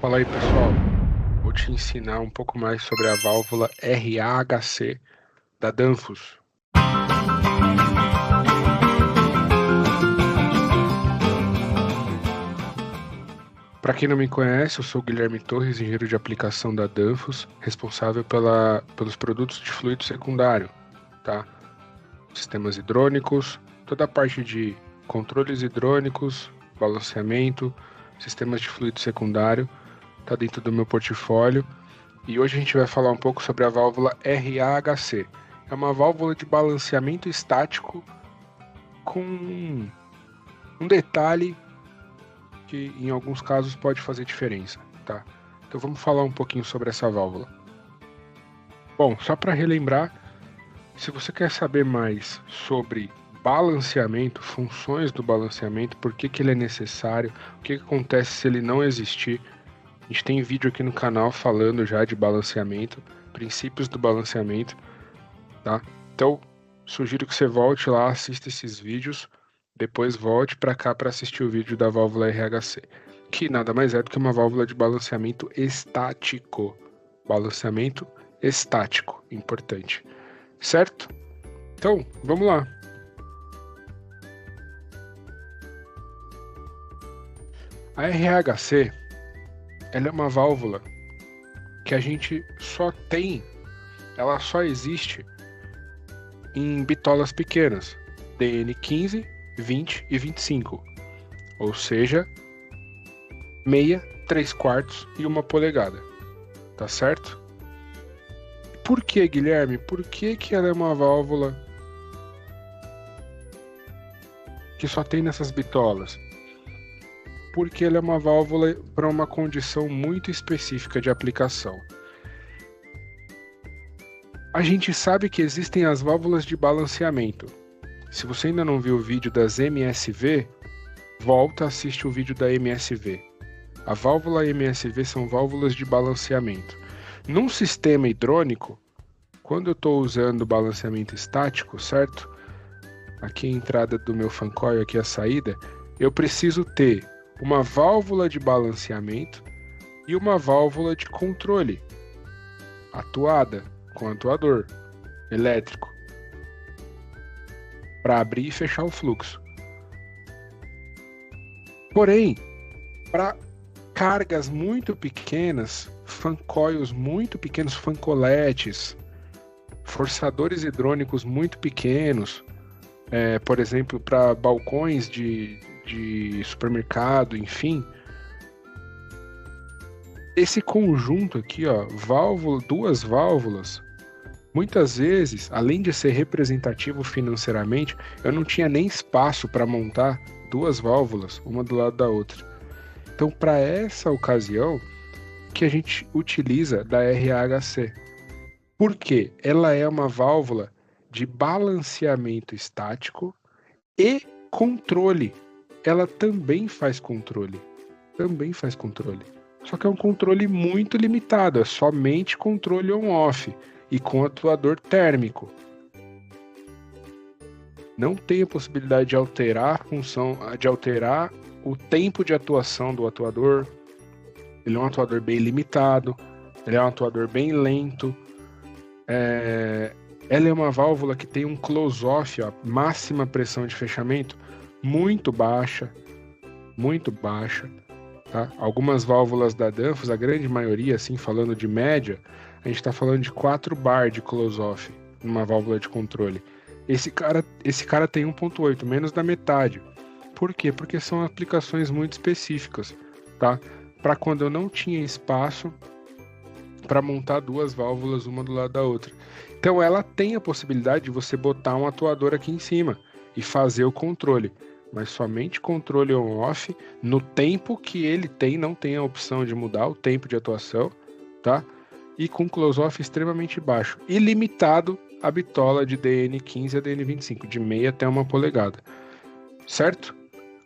Fala aí, pessoal. Vou te ensinar um pouco mais sobre a válvula RAHC da Danfoss. Para quem não me conhece, eu sou o Guilherme Torres, engenheiro de aplicação da Danfoss, responsável pelos produtos de fluido secundário, tá? Sistemas hidrônicos, toda a parte de controles hidrônicos, balanceamento, sistemas de fluido secundário, está dentro do meu portfólio. E hoje a gente vai falar um pouco sobre a válvula RAHC. É uma válvula de balanceamento estático com um detalhe que em alguns casos pode fazer diferença, tá? Então vamos falar um pouquinho sobre essa válvula. Bom, só para relembrar, se você quer saber mais sobre balanceamento, funções do balanceamento, por que ele é necessário, o que acontece se ele não existir, a gente tem vídeo aqui no canal falando já de balanceamento, princípios do balanceamento, tá? Então, sugiro que você volte lá, assista esses vídeos, depois volte para cá para assistir o vídeo da válvula RHC, que nada mais é do que uma válvula de balanceamento estático. Balanceamento estático, importante. Certo? Então, vamos lá. A RHC, ela é uma válvula que a gente só tem, ela só existe em bitolas pequenas, DN15, 20 e 25, ou seja, meia, 3/4 e 1 polegada, tá certo? Por que, Guilherme? Por que ela é uma válvula que só tem nessas bitolas? Porque ela é uma válvula para uma condição muito específica de aplicação. A gente sabe que existem as válvulas de balanceamento. Se você ainda não viu o vídeo das MSV, volta e assiste o vídeo da MSV. A válvula e a MSV são válvulas de balanceamento. Num sistema hidrônico, quando eu estou usando balanceamento estático, certo? Aqui a entrada do meu fan coil, aqui a saída, eu preciso ter uma válvula de balanceamento e uma válvula de controle, atuada com atuador elétrico, para abrir e fechar o fluxo. Porém, para cargas muito pequenas, fan coils muito pequenos, fancoletes, forçadores hidrônicos muito pequenos, por exemplo, para balcões de supermercado, enfim. Esse conjunto aqui, ó, duas válvulas, muitas vezes, além de ser representativo financeiramente, eu não tinha nem espaço para montar duas válvulas, uma do lado da outra. Então, para essa ocasião, que a gente utiliza da RAHC. Por quê? Ela é uma válvula de balanceamento estático e controle. Ela também faz controle. Só que é um controle muito limitado, é somente controle on-off e com atuador térmico. Não tem a possibilidade de alterar a função, de alterar o tempo de atuação do atuador. Ele é um atuador bem limitado, ele é um atuador bem lento. Ela é uma válvula que tem um close-off, máxima pressão de fechamento, muito baixa, tá? Algumas válvulas da Danfoss, a grande maioria, assim, falando de média, a gente está falando de 4 bar de close-off numa válvula de controle. Esse cara tem 1.8, menos da metade. Por quê? Porque são aplicações muito específicas, tá? Para quando eu não tinha espaço para montar duas válvulas uma do lado da outra. Então ela tem a possibilidade de você botar um atuador aqui em cima e fazer o controle, mas somente controle on-off no tempo que ele tem, não tem a opção de mudar o tempo de atuação, tá? E com close-off extremamente baixo e limitado a bitola de DN15 a DN25, de meia até 1 polegada, certo?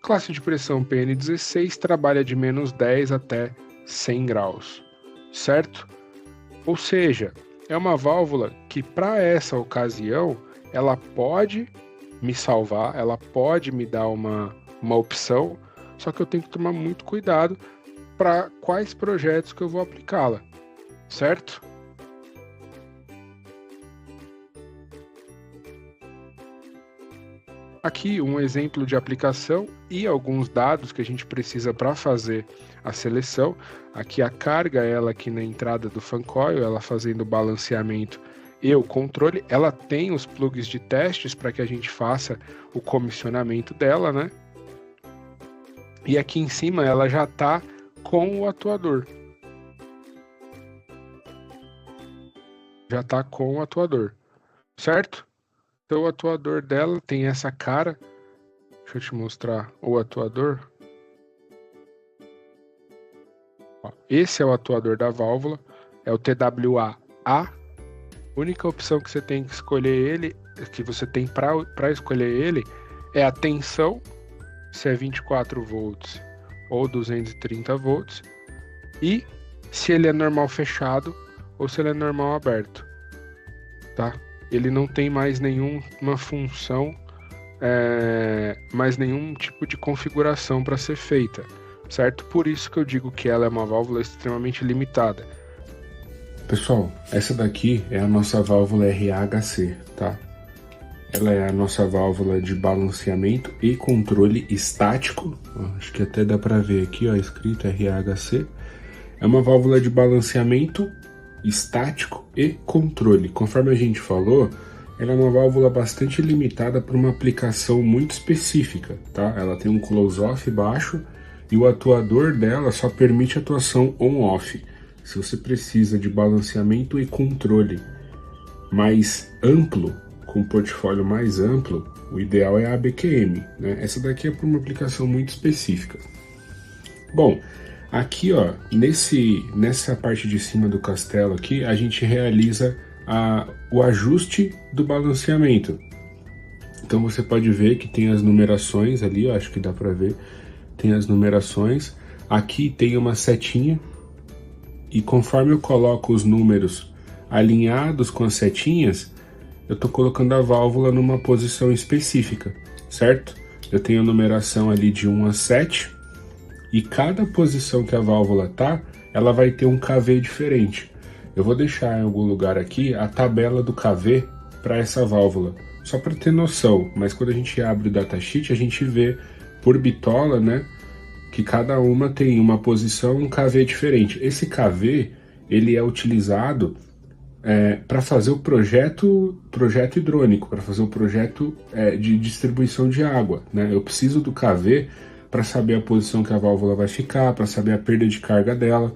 Classe de pressão PN16 trabalha de -10 até 100 graus, certo? Ou seja, é uma válvula que para essa ocasião ela pode me salvar, ela pode me dar uma opção, só que eu tenho que tomar muito cuidado para quais projetos que eu vou aplicá-la, certo? Aqui um exemplo de aplicação e alguns dados que a gente precisa para fazer a seleção. Aqui a carga, ela aqui na entrada do fan coil, ela fazendo o balanceamento e o controle. Ela tem os plugs de testes para que a gente faça o comissionamento dela, né? E aqui em cima ela já está com o atuador. Já está com o atuador, certo? Então o atuador dela tem essa cara. Deixa eu te mostrar o atuador. Esse é o atuador da válvula. É o TWA-A. A única opção que você tem que escolher ele, que você tem para escolher ele, é a tensão, se é 24 volts ou 230 volts. E se ele é normal fechado ou se ele é normal aberto. Tá? Ele não tem mais nenhuma função, mais nenhum tipo de configuração para ser feita, certo? Por isso que eu digo que ela é uma válvula extremamente limitada. Pessoal, essa daqui é a nossa válvula RAHC, tá? Ela é a nossa válvula de balanceamento e controle estático. Acho que até dá para ver aqui, ó, escrito RAHC. É uma válvula de balanceamento estático e controle. Conforme a gente falou, ela é uma válvula bastante limitada para uma aplicação muito específica, tá? Ela tem um close-off baixo e o atuador dela só permite atuação on-off. Se você precisa de balanceamento e controle mais amplo, com um portfólio mais amplo, o ideal é a ABQM, né? Essa daqui é para uma aplicação muito específica. Bom, aqui, ó, nessa parte de cima do castelo aqui, a gente realiza o ajuste do balanceamento. Então você pode ver que tem as numerações ali, ó, acho que dá para ver, tem as numerações. Aqui tem uma setinha e conforme eu coloco os números alinhados com as setinhas, eu tô colocando a válvula numa posição específica, certo? Eu tenho a numeração ali de 1 a 7. E cada posição que a válvula tá, ela vai ter um KV diferente. Eu vou deixar em algum lugar aqui a tabela do KV para essa válvula, só para ter noção. Mas quando a gente abre o datasheet, a gente vê por bitola, né, que cada uma tem uma posição, um KV diferente. Esse KV, ele é utilizado para fazer o projeto hidrônico, para fazer o projeto de distribuição de água, né? Eu preciso do KV para saber a posição que a válvula vai ficar, para saber a perda de carga dela.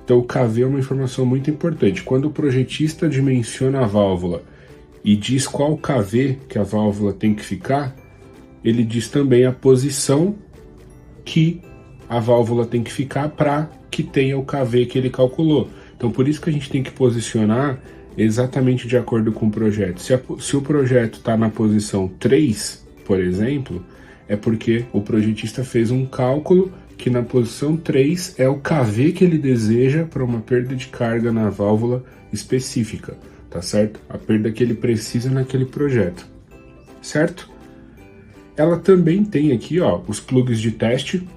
Então o KV é uma informação muito importante. Quando o projetista dimensiona a válvula e diz qual KV que a válvula tem que ficar, ele diz também a posição que a válvula tem que ficar para que tenha o KV que ele calculou. Então por isso que a gente tem que posicionar exatamente de acordo com o projeto. Se o projeto está na posição 3, por exemplo, é porque o projetista fez um cálculo que na posição 3 é o KV que ele deseja para uma perda de carga na válvula específica, tá certo? A perda que ele precisa naquele projeto, certo? Ela também tem aqui, ó, os plugs de teste.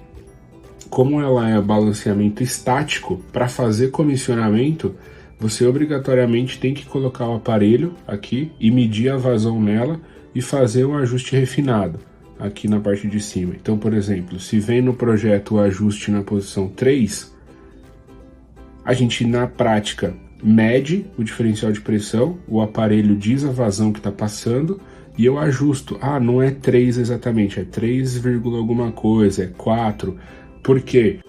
Como ela é balanceamento estático, para fazer comissionamento, você obrigatoriamente tem que colocar o aparelho aqui e medir a vazão nela e fazer um ajuste refinado aqui na parte de cima. Então, por exemplo, se vem no projeto o ajuste na posição 3, a gente na prática mede o diferencial de pressão, o aparelho diz a vazão que está passando e eu ajusto. Ah, não é 3 exatamente, é 3, alguma coisa, é 4. Por quê?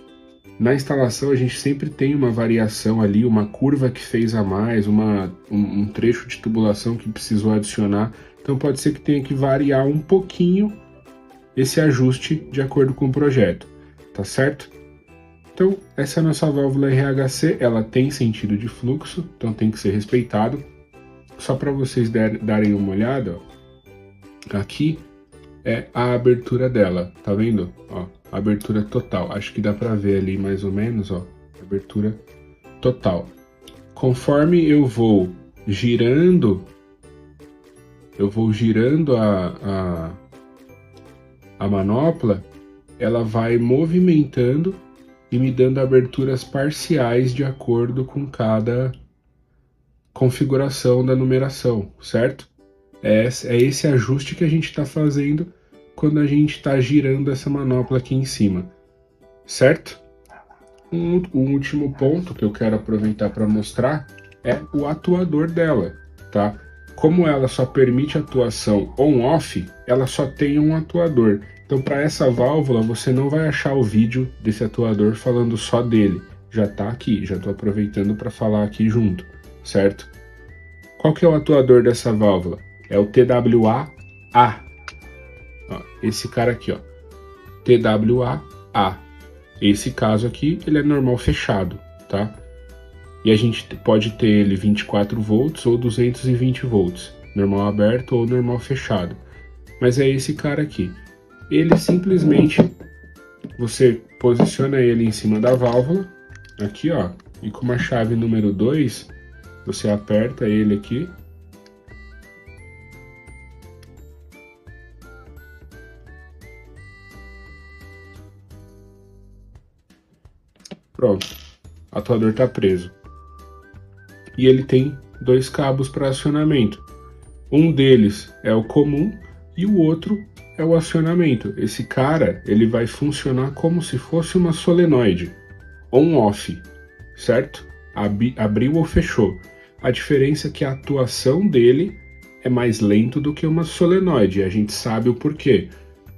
Na instalação a gente sempre tem uma variação ali, uma curva que fez a mais, um trecho de tubulação que precisou adicionar. Então pode ser que tenha que variar um pouquinho esse ajuste de acordo com o projeto, tá certo? Então, essa é a nossa válvula RAHC, ela tem sentido de fluxo, então tem que ser respeitado. Só para vocês darem uma olhada, ó, aqui é a abertura dela, tá vendo? Ó, abertura total, acho que dá para ver ali mais ou menos, ó, abertura total. Conforme eu vou girando a manopla, ela vai movimentando e me dando aberturas parciais de acordo com cada configuração da numeração, certo? É esse ajuste que a gente está fazendo quando a gente está girando essa manopla aqui em cima, certo? Um último ponto que eu quero aproveitar para mostrar é o atuador dela, tá? Como ela só permite atuação on-off, ela só tem um atuador. Então, para essa válvula, você não vai achar o vídeo desse atuador falando só dele. Já está aqui, já estou aproveitando para falar aqui junto, certo? Qual que é o atuador dessa válvula? É o TWA-A. Esse cara aqui, ó. TWA-A. Esse caso aqui, ele é normal fechado, tá? E a gente pode ter ele 24 volts ou 220 volts, normal aberto ou normal fechado. Mas é esse cara aqui. Ele simplesmente, você posiciona ele em cima da válvula, aqui ó, e com uma chave número 2, você aperta ele aqui. Pronto, o atuador está preso. E ele tem 2 cabos para acionamento. Um deles é o comum e o outro é o acionamento. Esse cara, ele vai funcionar como se fosse uma solenoide, on-off, certo? Abriu ou fechou. A diferença é que a atuação dele é mais lento do que uma solenoide. A gente sabe o porquê.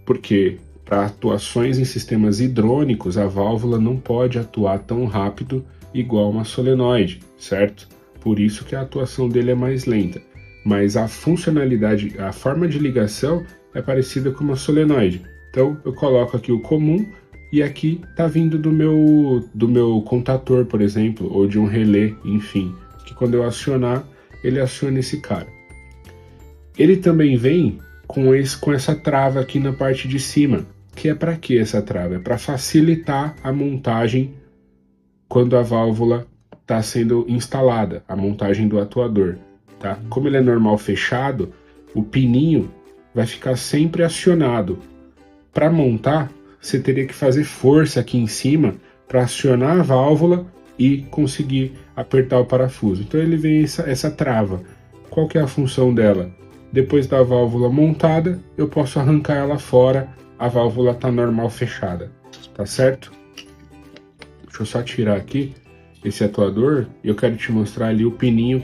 Porque para atuações em sistemas hidrônicos, a válvula não pode atuar tão rápido igual uma solenoide, certo? Por isso que a atuação dele é mais lenta. Mas a funcionalidade, a forma de ligação é parecida com uma solenoide. Então eu coloco aqui o comum e aqui está vindo do meu contator, por exemplo, ou de um relé, enfim, que quando eu acionar, ele aciona esse cara. Ele também vem com essa trava aqui na parte de cima, que é para que essa trava? É para facilitar a montagem quando a válvula está sendo instalada, a montagem do atuador, tá? Como ele é normal fechado, o pininho vai ficar sempre acionado. Para montar, você teria que fazer força aqui em cima para acionar a válvula e conseguir apertar o parafuso. Então ele vem essa trava. Qual que é a função dela? Depois da válvula montada, eu posso arrancar ela fora, a válvula está normal fechada, tá certo? Deixa eu só tirar aqui esse atuador e eu quero te mostrar ali o pininho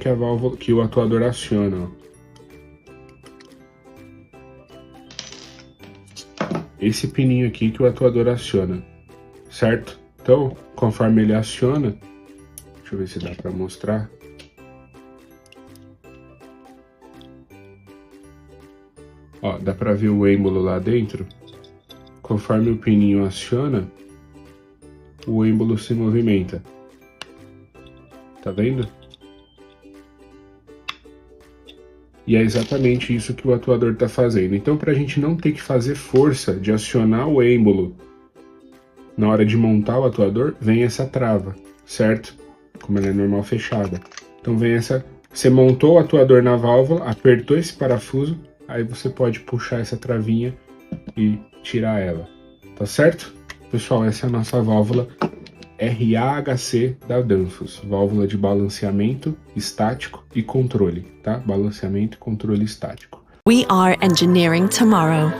que o atuador aciona. Ó. Esse pininho aqui que o atuador aciona, certo? Então, conforme ele aciona, deixa eu ver se dá para mostrar. Ó, dá para ver o êmbolo lá dentro? Conforme o pininho aciona, o êmbolo se movimenta. Tá vendo? E é exatamente isso que o atuador está fazendo. Então, para a gente não ter que fazer força de acionar o êmbolo na hora de montar o atuador, vem essa trava, certo? Como ela é normal fechada. Então vem essa... Você montou o atuador na válvula, apertou esse parafuso, aí você pode puxar essa travinha e tirar ela. Tá certo? Pessoal, essa é a nossa válvula RAHC da Danfoss, válvula de balanceamento estático e controle, tá? Balanceamento e controle estático. We are engineering tomorrow.